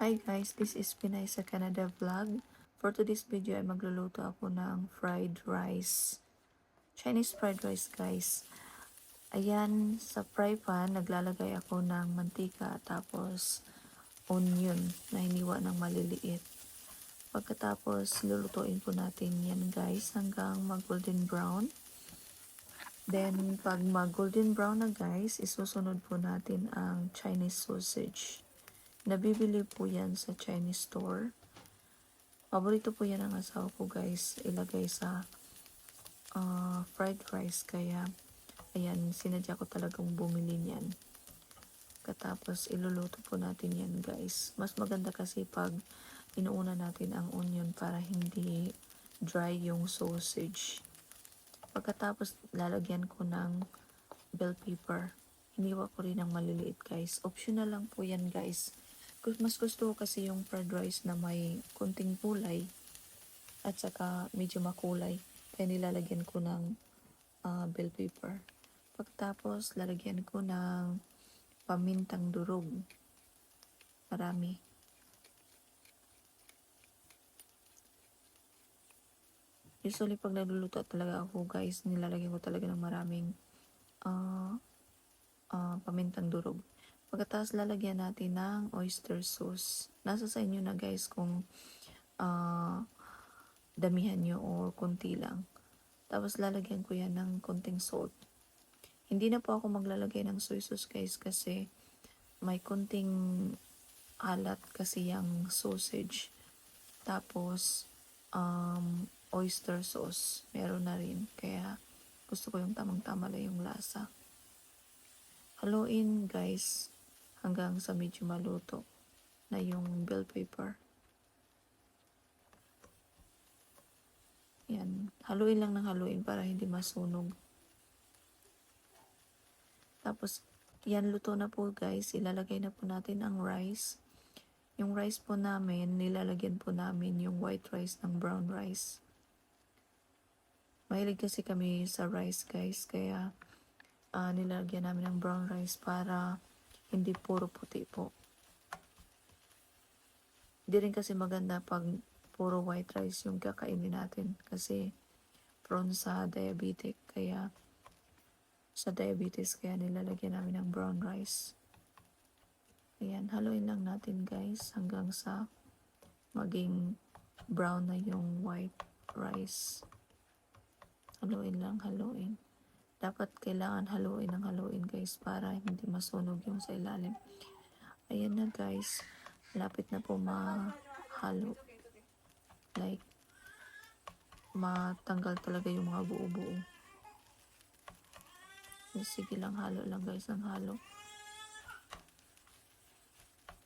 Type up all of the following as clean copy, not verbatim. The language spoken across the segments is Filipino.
Hi guys, this is Pinay sa Canada Vlog. For today's video ay magluluto ako ng fried rice. Chinese fried rice guys. Ayan, sa fry pan, naglalagay ako ng mantika tapos onion na hiniwa ng maliliit. Pagkatapos, lulutuin po natin yan guys hanggang mag-golden brown. Then, pag mag-golden brown na guys, isusunod po natin ang Chinese sausage. Nabibili po yan sa Chinese store. Paborito po yan ng asawa ko guys, ilagay sa fried rice. Kaya, ayan, sinadya ko talagang bumili niyan. Katapos, iluluto po natin yan guys. Mas maganda kasi pag inuuna natin ang onion para hindi dry yung sausage. Pagkatapos, lalagyan ko ng bell pepper. Hiniwa ko rin ng maliliit guys. Optional lang po yan guys. Mas gusto ko kasi yung fried rice na may kunting kulay at saka medyo makulay. Kaya nilalagyan ko ng bell pepper. Pagkatapos, lalagyan ko ng pamintang durog. Marami. Usually, pag nagluluto talaga ako guys, nilalagyan ko talaga ng maraming pamintang durog. Pagkatapos, lalagyan natin ng oyster sauce. Nasa sa inyo na guys kung damihan nyo o konti lang. Tapos, lalagyan ko yan ng konting salt. Hindi na po ako maglalagay ng soy sauce guys kasi may konting alat kasi yung sausage. Tapos, oyster sauce. Meron na rin. Kaya, gusto ko yung tamang-tama lang yung lasa. Haluin guys hanggang sa medyo maluto na yung bell pepper. Yan. Haluin lang ng haluin para hindi masunog. Tapos, yan luto na po guys. Ilalagay na po natin ang rice. Yung rice po namin, nilalagyan po namin yung white rice ng brown rice. Mahilig kasi kami sa rice guys. Kaya, nilalagyan namin ng brown rice para hindi puro puti po. Hindi rin kasi maganda pag puro white rice yung kakainin natin kasi prone sa diabetic. Kaya sa diabetes kaya nilalagyan namin ng brown rice. Ayan, haluin lang natin guys hanggang sa maging brown na yung white rice. Haluin lang, haluin. Dapat kailangan haluin ng haluin guys para hindi masunog yung sa ilalim. Ayan na guys. Lapit na po mahalo. Like, matanggal talaga yung mga buo-buo. Sige lang, halo lang guys ng halo.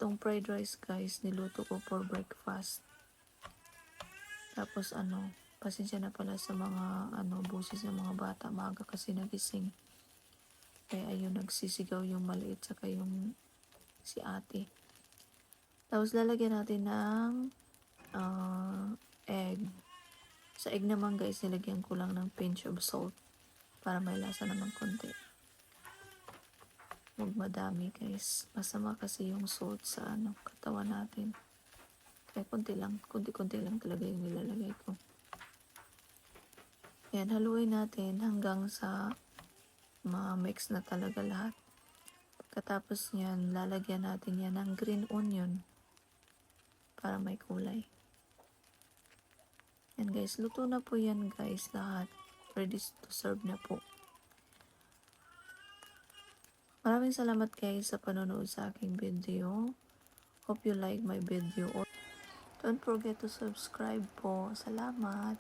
Itong fried rice guys, niluto ko for breakfast. Tapos pasensya na pala sa mga busis ng mga bata. Maaga kasi nagising. Kaya ayun, nagsisigaw yung maliit saka yung si ate. Tapos lalagyan natin ng egg. Sa egg naman guys, nilagyan ko lang ng pinch of salt para may lasa naman konti. Huwag madami guys. Masama kasi yung salt sa katawan natin. Kaya konti-konti lang talaga yung nilalagay ko. Yan, haluin natin hanggang sa ma-mix na talaga lahat. Pagkatapos nyan, lalagyan natin yan ng green onion para may kulay. Yan guys, luto na po yan guys lahat. Ready to serve na po. Maraming salamat guys sa panonood sa aking video. Hope you like my video. Don't forget to subscribe po. Salamat!